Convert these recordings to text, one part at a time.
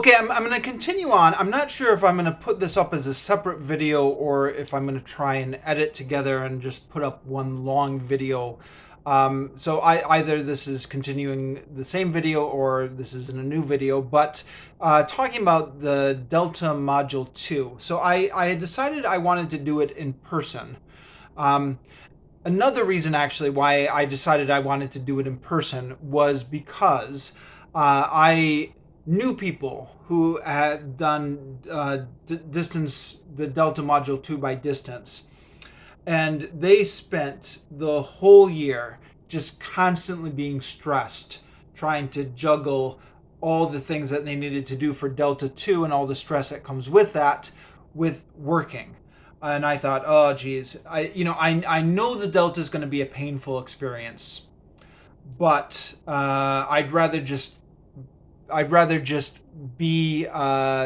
Okay, I'm going to continue on. I'm not sure if I'm going to put this up as a separate video or if I'm going to try and edit together and just put up one long video. So either this is continuing the same video or this is in a new video, but talking about the Delta Module 2. So I had decided I wanted to do it in person. Um, Another reason actually why I decided I wanted to do it in person was because I knew people who had done the Delta Module 2 by distance, and they spent the whole year just constantly being stressed, trying to juggle all the things that they needed to do for Delta 2 and all the stress that comes with that, with working. And I thought, oh geez, I know the Delta is going to be a painful experience, but I'd rather just be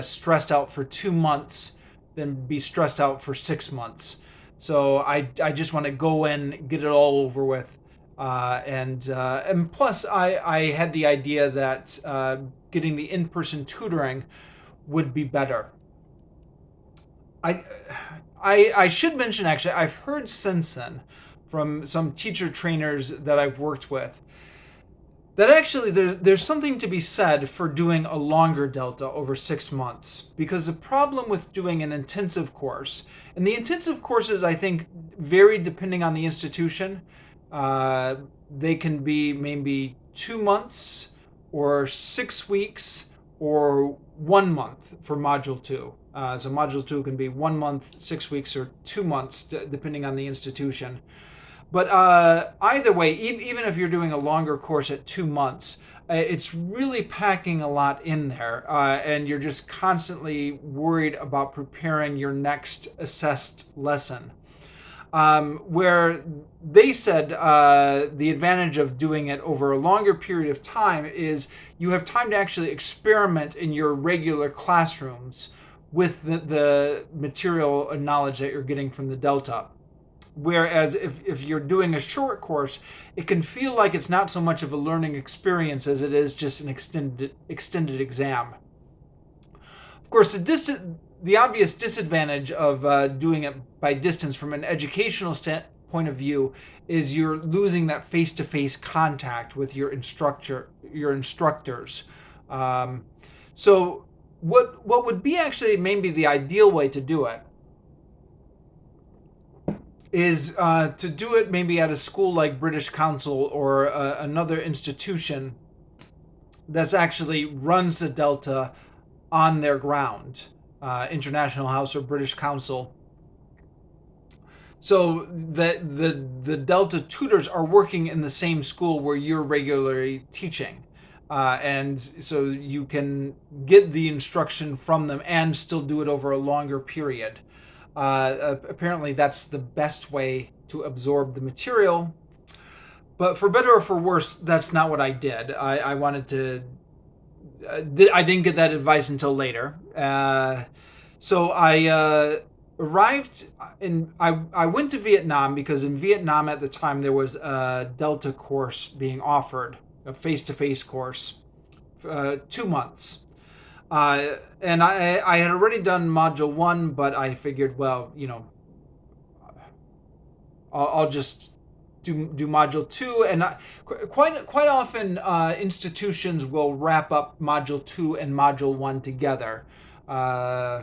stressed out for 2 months than be stressed out for 6 months. So I just want to go in, get it all over with, and plus I had the idea that getting the in-person tutoring would be better. I I should mention actually I've heard since then from some teacher trainers that I've worked with that actually there's something to be said for doing a longer delta over 6 months, because the problem with doing an intensive course, and the intensive courses I think vary depending on the institution. uh, they can be maybe 2 months or 6 weeks or 1 month for module two. So module two can be 1 month, 6 weeks, or 2 months, depending on the institution. But either way, even if you're doing a longer course at 2 months, it's really packing a lot in there, and you're just constantly worried about preparing your next assessed lesson. Where they said the advantage of doing it over a longer period of time is you have time to actually experiment in your regular classrooms with the material and knowledge that you're getting from the Delta. Whereas if you're doing a short course, it can feel like it's not so much of a learning experience as it is just an extended exam. Of course, the obvious disadvantage of doing it by distance from an educational point of view is you're losing that face-to-face contact with your instructors. Um, so what would be actually maybe the ideal way to do it is to do it maybe at a school like British Council or another institution that's actually runs the Delta on their ground, International House or British Council. So the Delta tutors are working in the same school where you're regularly teaching. And so you can get the instruction from them and still do it over a longer period. Apparently, that's the best way to absorb the material. But for better or for worse, that's not what I did. I wanted to. I didn't get that advice until later. So I arrived in. I went to Vietnam because in Vietnam at the time there was a Delta course being offered, a face-to-face course, 2 months. And I had already done module one, but I figured, well, I'll just do module two, and quite often institutions will wrap up module two and module one together. Uh,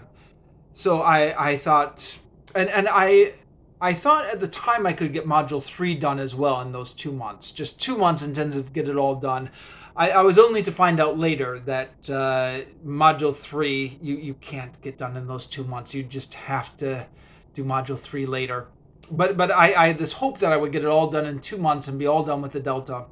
so I thought, and I thought at the time I could get module three done as well in those 2 months, just 2 months intensive to get it all done. I was only to find out later that module three you can't get done in those 2 months. You just have to do module three later. But I had this hope that I would get it all done in 2 months and be all done with the Delta.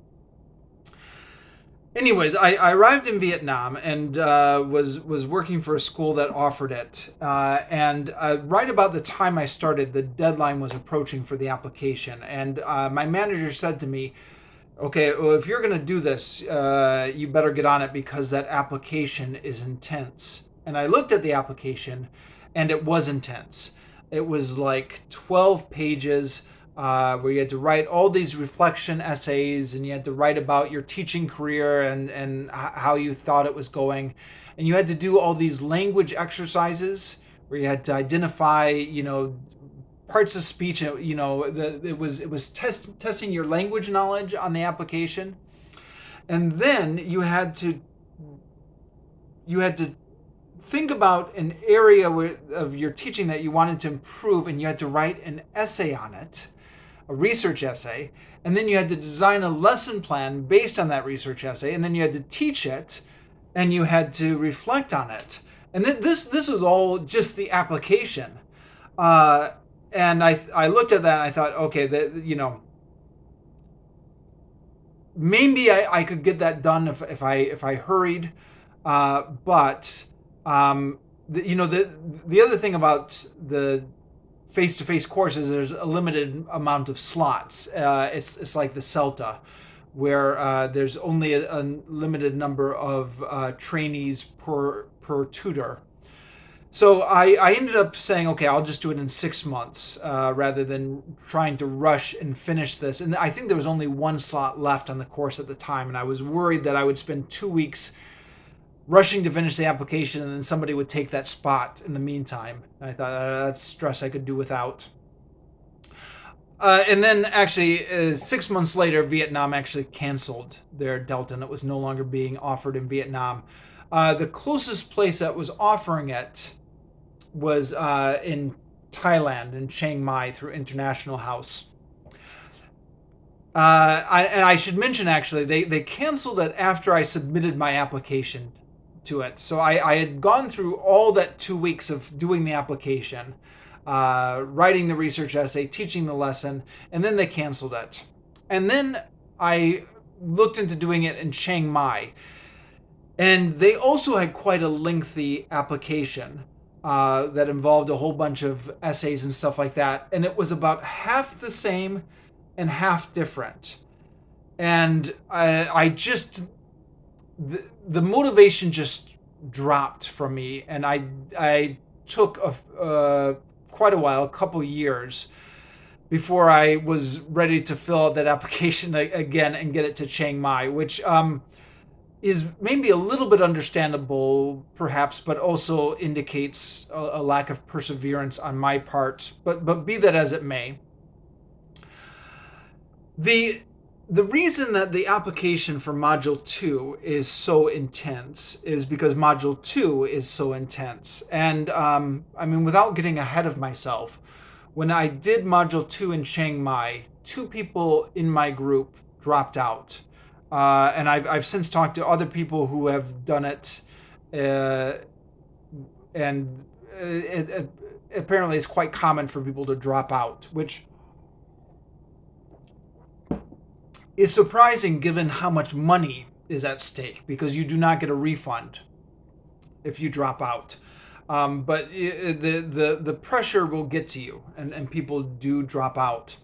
Anyways, I arrived in Vietnam and was working for a school that offered it. And right about the time I started, the deadline was approaching for the application. And my manager said to me, okay, well, if you're going to do this, you better get on it because that application is intense. And I looked at the application, and it was intense. It was like 12 pages where you had to write all these reflection essays, and you had to write about your teaching career and how you thought it was going. and you had to do all these language exercises where you had to identify, parts of speech. It was testing your language knowledge on the application, and then you had to think about an area of your teaching that you wanted to improve, and you had to write an essay on it, a research essay, and then you had to design a lesson plan based on that research essay, and then you had to teach it, and you had to reflect on it. And this was all just the application. Uh, and I looked at that and I thought, okay, maybe I could get that done if I hurried. But the other thing about the face-to-face courses, there's a limited amount of slots. It's like the CELTA, where there's only a limited number of trainees per tutor. So I ended up saying, okay, I'll just do it in 6 months rather than trying to rush and finish this. And I think there was only one slot left on the course at the time, and I was worried that I would spend 2 weeks rushing to finish the application, and then somebody would take that spot in the meantime. And I thought that's stress I could do without. And then actually, 6 months later, Vietnam actually canceled their Delta, and it was no longer being offered in Vietnam. The closest place that was offering it was in Thailand, in Chiang Mai, through International House. I should mention, actually, they canceled it after I submitted my application to it. So I had gone through all that 2 weeks of doing the application, writing the research essay, teaching the lesson, and then they canceled it. And then I looked into doing it in Chiang Mai. And they also had quite a lengthy application that involved a whole bunch of essays and stuff like that. And it was about half the same and half different. And the motivation just dropped from me. And I took quite a while, a couple years, before I was ready to fill out that application again and get it to Chiang Mai, which is maybe a little bit understandable, perhaps, but also indicates a lack of perseverance on my part. But be that as it may, the reason that the application for Module 2 is so intense is because Module 2 is so intense. And without getting ahead of myself, when I did Module 2 in Chiang Mai, 2 people in my group dropped out. And I've since talked to other people who have done it, and apparently it's quite common for people to drop out, which is surprising given how much money is at stake, because you do not get a refund if you drop out. But the pressure will get to you, and people do drop out.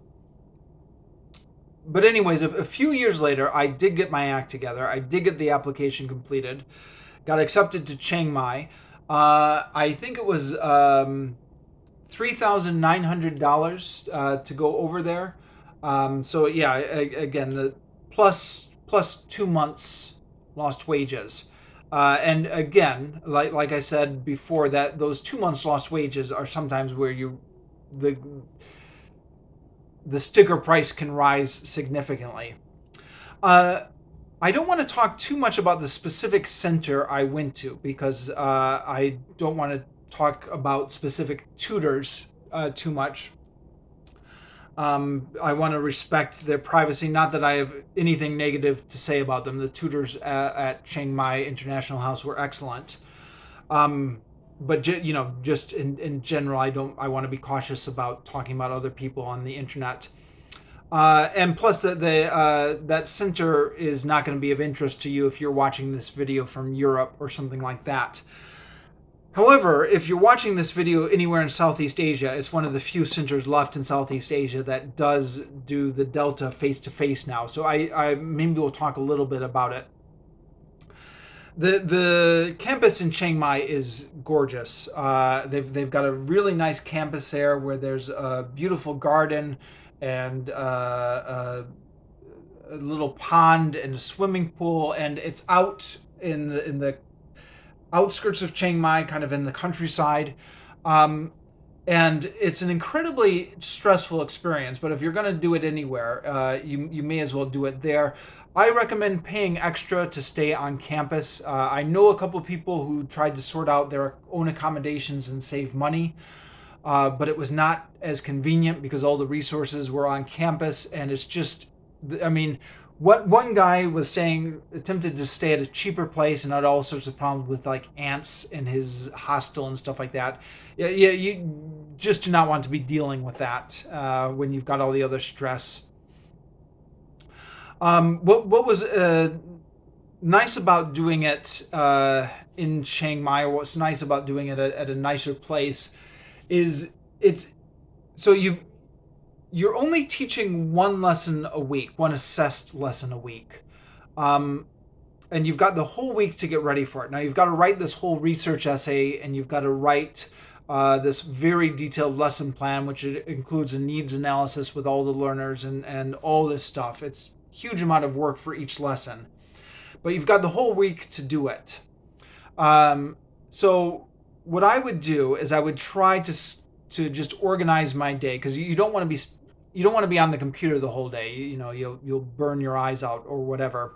But anyways, a few years later, I did get my act together. I did get the application completed, got accepted to Chiang Mai. I think it was $3,900 to go over there. So yeah, again, the plus 2 months lost wages. And again, like I said before, that those 2 months lost wages are sometimes where the sticker price can rise significantly. I don't want to talk too much about the specific center I went to, because I don't want to talk about specific tutors too much. I want to respect their privacy. Not that I have anything negative to say about them. The tutors at Chiang Mai International House were excellent. But just in general, I want to be cautious about talking about other people on the internet. And plus, that center is not going to be of interest to you if you're watching this video from Europe or something like that. However, if you're watching this video anywhere in Southeast Asia, it's one of the few centers left in Southeast Asia that does do the Delta face-to-face now. So I maybe we'll talk a little bit about it. The campus in Chiang Mai is gorgeous. They've got a really nice campus there where there's a beautiful garden and a little pond and a swimming pool, and it's out in the outskirts of Chiang Mai, kind of in the countryside. Um, and it's an incredibly stressful experience. But if you're going to do it anywhere, you may as well do it there. I recommend paying extra to stay on campus. I know a couple of people who tried to sort out their own accommodations and save money, but it was not as convenient because all the resources were on campus, and it's just, I mean, what one guy was saying, attempted to stay at a cheaper place and had all sorts of problems with like ants in his hostel and stuff like that. Yeah, yeah, you just do not want to be dealing with that when you've got all the other stress. What was nice about doing it in Chiang Mai, or what's nice about doing it at a nicer place, is it's so you're only teaching one lesson a week, one assessed lesson a week. Um, and you've got the whole week to get ready for it. Now you've got to write this whole research essay, and you've got to write this very detailed lesson plan, which includes a needs analysis with all the learners and all this stuff. It's a huge amount of work for each lesson, but you've got the whole week to do it. So what I would do is I would try to just organize my day, because you don't want to be on the computer the whole day. You know, you'll burn your eyes out or whatever.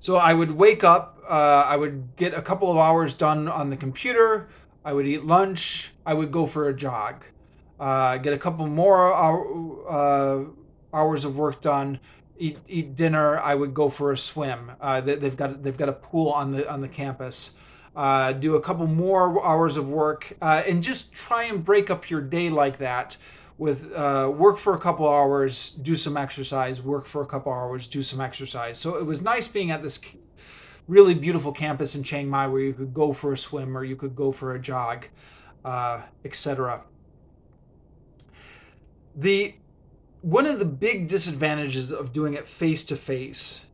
So I would wake up, I would get a couple of hours done on the computer, I would eat lunch, I would go for a jog, get a couple more hours of work done, eat dinner, I would go for a swim. They've got a pool on the campus. Do a couple more hours of work, and just try and break up your day like that, with work for a couple hours, do some exercise, work for a couple hours, do some exercise. So it was nice being at this really beautiful campus in Chiang Mai where you could go for a swim or you could go for a jog, etc. The One of the big disadvantages of doing it face to face,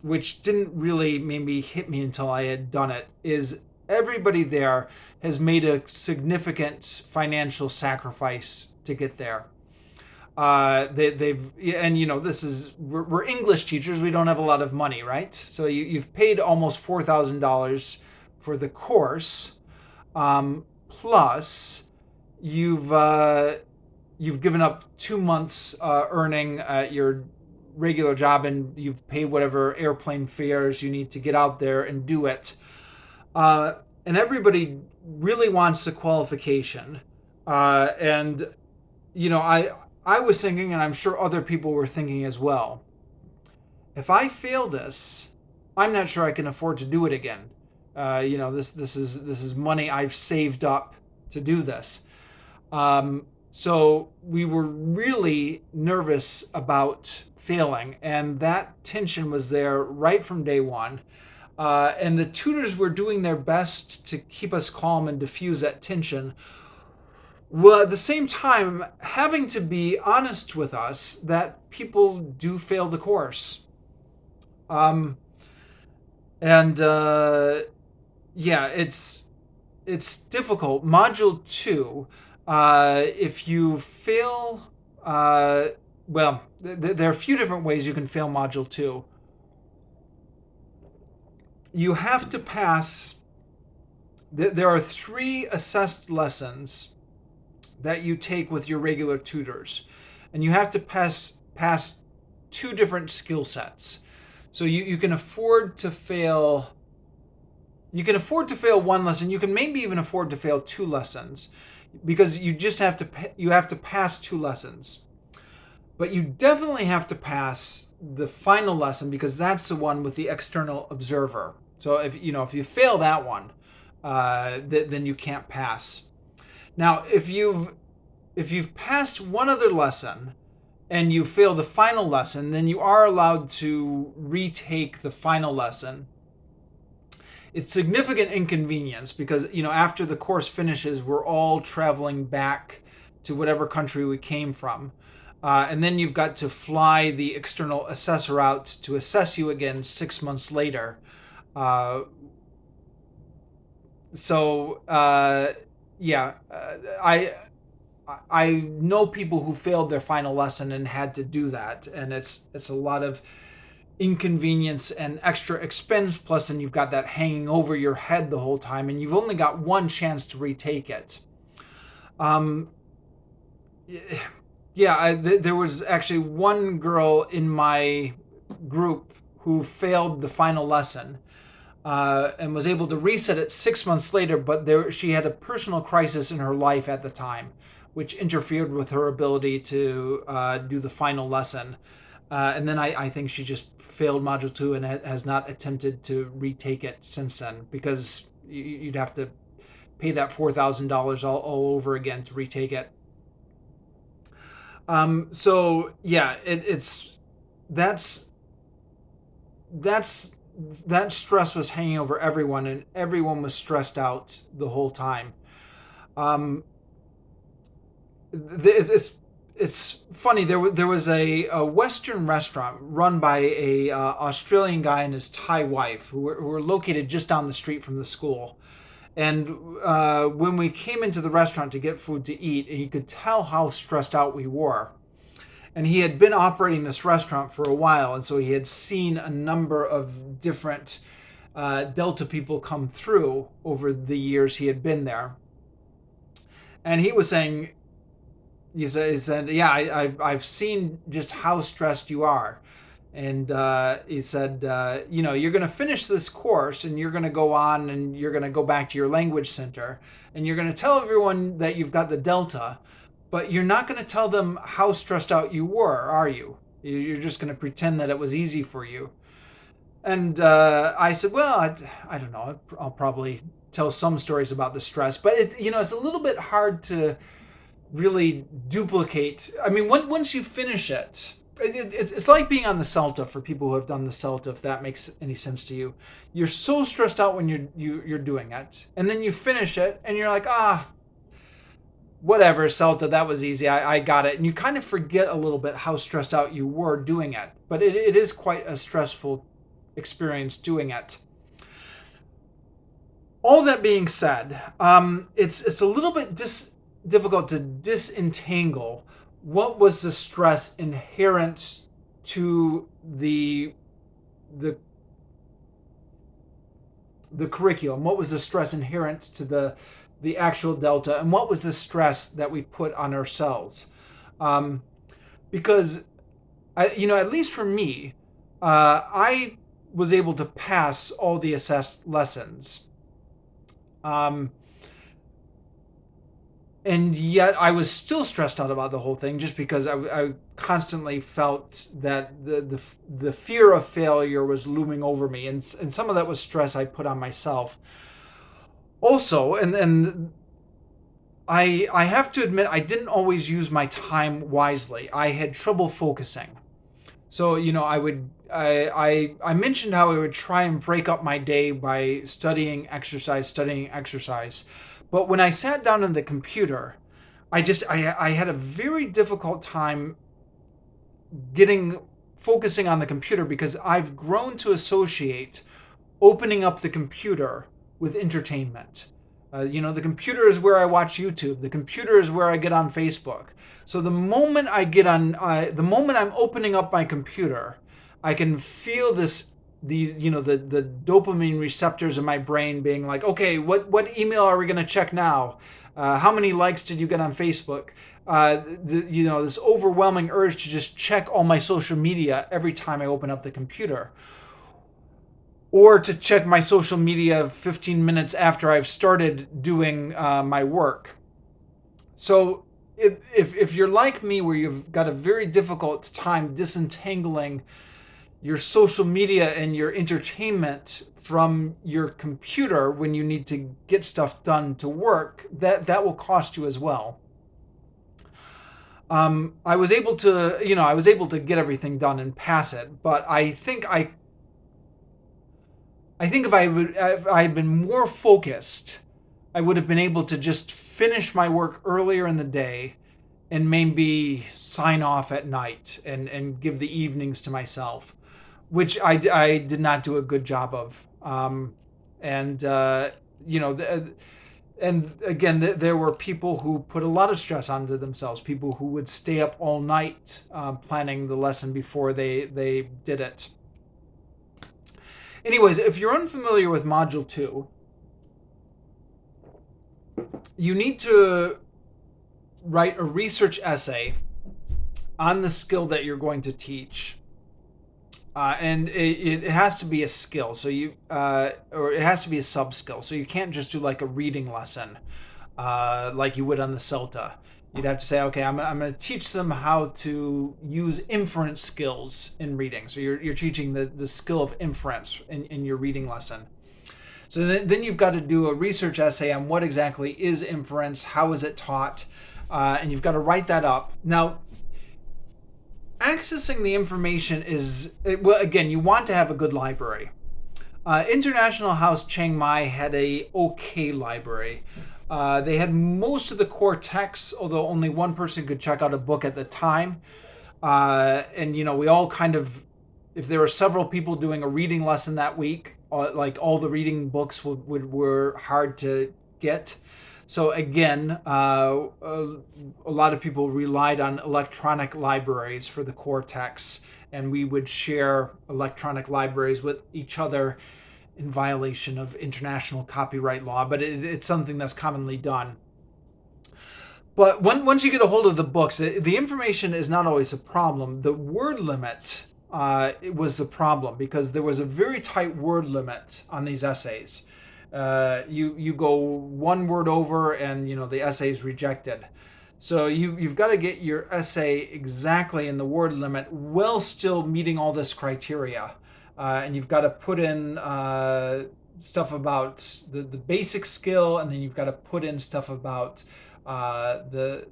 which didn't really maybe hit me until I had done it, is everybody there has made a significant financial sacrifice to get there. They've and this is we're English teachers. We don't have a lot of money, right? So you've paid almost $4,000 for the course, plus you've you've given up 2 months earning at your regular job, and you've paid whatever airplane fares you need to get out there and do it. And everybody really wants a qualification. And I was thinking, and I'm sure other people were thinking as well, if I fail this, I'm not sure I can afford to do it again. This is money I've saved up to do this. So we were really nervous about failing, and that tension was there right from day one. And the tutors were doing their best to keep us calm and diffuse that tension, while at the same time having to be honest with us that people do fail the course. Um, and Yeah, it's difficult. Module two, if you fail, there are a few different ways you can fail module two. You have to pass. There are 3 assessed lessons that you take with your regular tutors, and you have to pass 2 different skill sets. So you can afford to fail. You can afford to fail 1 lesson. You can maybe even afford to fail 2 lessons, because you have to pass 2 lessons. But you definitely have to pass the final lesson, because that's the one with the external observer. So if you fail that one, then you can't pass. Now, if you've passed one other lesson and you fail the final lesson, then you are allowed to retake the final lesson. It's significant inconvenience, because after the course finishes, we're all traveling back to whatever country we came from, and then you've got to fly the external assessor out to assess you again 6 months later. Uh, so yeah, I know people who failed their final lesson and had to do that, and it's a lot of inconvenience and extra expense, plus then you've got that hanging over your head the whole time, and you've only got one chance to retake it. um, yeah, there was actually one girl in my group who failed the final lesson, and was able to reset it 6 months later, but she had a personal crisis in her life at the time, which interfered with her ability to do the final lesson. And then I think she just failed Module 2 and has not attempted to retake it since then, because you'd have to pay that $4,000 all over again to retake it. So yeah, it's that's that's that stress was hanging over everyone, and everyone was stressed out the whole time. Um, it's funny. There was a Western restaurant run by a Australian guy and his Thai wife who were located just down the street from the school. And when we came into the restaurant to get food to eat, he could tell how stressed out we were. And he had been operating this restaurant for a while, and so he had seen a number of different Delta people come through over the years he had been there. And he was saying, he said, yeah, I've seen just how stressed you are. And he said, you're going to finish this course, and you're going to go on, and you're going to go back to your language center, and you're going to tell everyone that you've got the Delta, but you're not going to tell them how stressed out you were, are you? You're just going to pretend that it was easy for you. And I said, well, I don't know. I'll probably tell some stories about the stress, but it's a little bit hard to really duplicate. I mean, once you finish it's like being on the CELTA, for people who have done the CELTA, if that makes any sense to you. You're so stressed out when you're doing it, and then you finish it, and you're like, whatever, CELTA, that was easy. I got it. And you kind of forget a little bit how stressed out you were doing it. But it is quite a stressful experience doing it. All that being said, it's a little bit difficult to disentangle what was the stress inherent to the curriculum, what was the stress inherent to the actual Delta, and what was the stress that we put on ourselves. Because at least for me, I was able to pass all the assessed lessons. And yet I was still stressed out about the whole thing, just because I constantly felt that the fear of failure was looming over me, and some of that was stress I put on myself. Also, and I have to admit, I didn't always use my time wisely. I had trouble focusing. So I mentioned how I would try and break up my day by studying exercise. But when I sat down on the computer, I had a very difficult time focusing on the computer, because I've grown to associate opening up the computer with entertainment. The computer is where I watch YouTube. The computer is where I get on Facebook. So the moment the moment I'm opening up my computer, I can feel the dopamine receptors in my brain being like, okay, what email are we going to check now? How many likes did you get on Facebook? This overwhelming urge to just check all my social media every time I open up the computer, or to check my social media 15 minutes after I've started doing my work. So if you're like me, where you've got a very difficult time disentangling your social media and your entertainment from your computer when you need to get stuff done to work, that will cost you as well. I was able to get everything done and pass it, but I think if I had been more focused, I would have been able to just finish my work earlier in the day, and maybe sign off at night and give the evenings to myself, which I did not do a good job of. And again, there were people who put a lot of stress onto themselves, people who would stay up all night planning the lesson before they did it. Anyways, if you're unfamiliar with Module 2, you need to write a research essay on the skill that you're going to teach. And it has to be a skill, so or it has to be a sub skill. So you can't just do like a reading lesson, like you would on the CELTA. You'd have to say, okay, I'm going to teach them how to use inference skills in reading. So you're teaching the skill of inference in your reading lesson. So then you've got to do a research essay on what exactly is inference, how is it taught, and you've got to write that up. Now, accessing the information well, again, you want to have a good library. International House Chiang Mai had a okay library. They had most of the core texts, although only one person could check out a book at the time. And we all kind of, if there were several people doing a reading lesson that week, like all the reading books were hard to get. So again, a lot of people relied on electronic libraries for the core texts, and we would share electronic libraries with each other in violation of international copyright law, but it's something that's commonly done. But once you get a hold of the books, the information is not always a problem. The word limit was the problem, because there was a very tight word limit on these essays. You go one word over and the essay is rejected. So you've got to get your essay exactly in the word limit while still meeting all this criteria. And you've got to put in stuff about the basic skill, and then you've got to put in stuff about the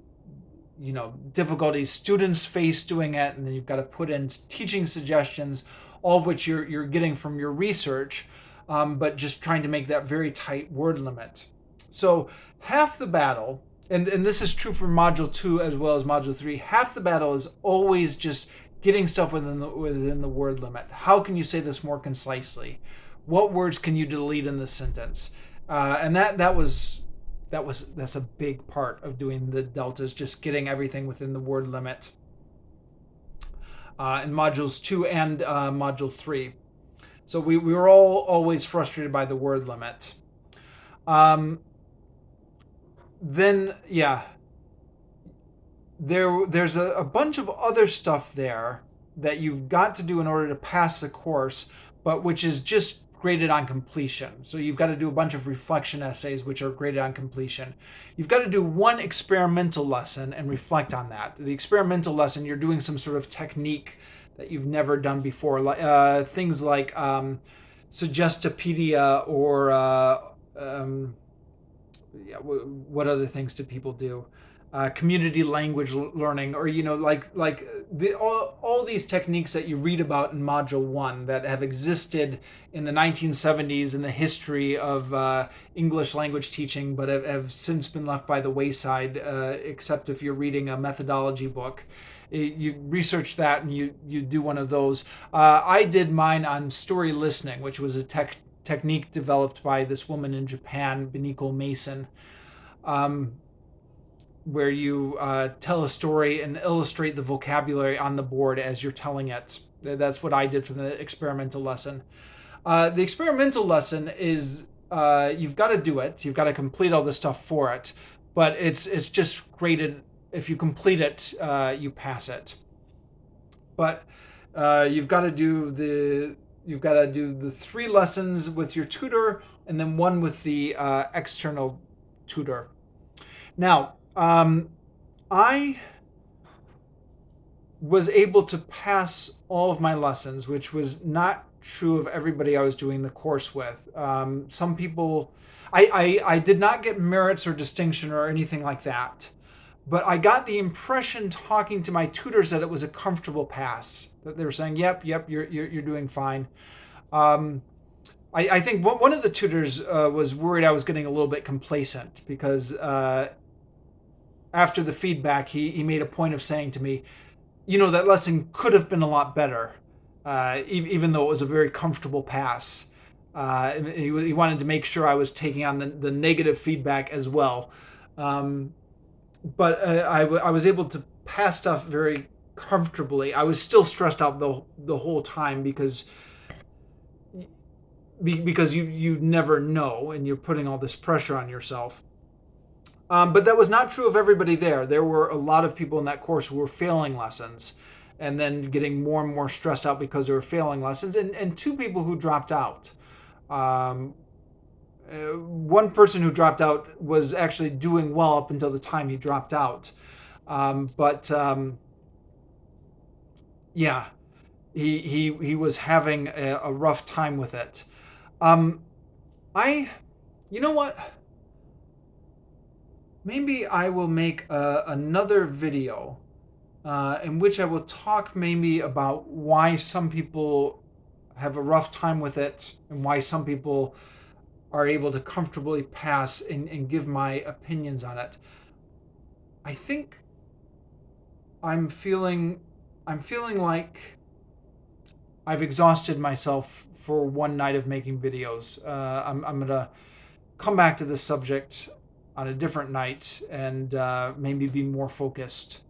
difficulties students face doing it, and then you've got to put in teaching suggestions, all of which you're getting from your research, but just trying to make that very tight word limit. So half the battle, and this is true for Module 2 as well as Module 3, half the battle is always just getting stuff within the word limit. How can you say this more concisely? What words can you delete in this sentence? And that's a big part of doing the deltas, just getting everything within the word limit in Modules 2 and Module 3. So we were all always frustrated by the word limit. Then, yeah, there's a bunch of other stuff there that you've got to do in order to pass the course, but which is just graded on completion. So you've got to do a bunch of reflection essays, which are graded on completion. You've got to do one experimental lesson and reflect on that. The experimental lesson, you're doing some sort of technique that you've never done before, things like Suggestopedia, or what other things do people do? Community language learning, or all these techniques that you read about in Module 1 that have existed in the 1970s in the history of English language teaching, but have since been left by the wayside, except if you're reading a methodology book. You research that and you do one of those. I did mine on story listening, which was a technique developed by this woman in Japan, Beniko Mason, where you tell a story and illustrate the vocabulary on the board as you're telling it. That's what I did for the experimental lesson. The experimental lesson is you've got to do it. You've got to complete all the stuff for it, but it's just graded. If you complete it, you pass it. But you've got to do the 3 lessons with your tutor, and then 1 with the external tutor. Now, I was able to pass all of my lessons, which was not true of everybody I was doing the course with. Some people, I did not get merits or distinction or anything like that, but I got the impression talking to my tutors that it was a comfortable pass, that they were saying, yep, you're doing fine. I think one of the tutors was worried I was getting a little bit complacent, because after the feedback, he made a point of saying to me, that lesson could have been a lot better, even though it was a very comfortable pass. He wanted to make sure I was taking on the negative feedback as well. But I was able to pass stuff very comfortably. I was still stressed out the whole time, because because you never know, and you're putting all this pressure on yourself. But that was not true of everybody there. There were a lot of people in that course who were failing lessons and then getting more and more stressed out because they were failing lessons, and two people who dropped out. Um, One person who dropped out was actually doing well up until the time he dropped out. But yeah, he was having a rough time with it. Um, I, you know what? Maybe I will make another video in which I will talk maybe about why some people have a rough time with it and why some people are able to comfortably pass and give my opinions on it. I think I'm feeling I'm feeling like I've exhausted myself for one night of making videos. I'm gonna come back to this subject on a different night and maybe be more focused.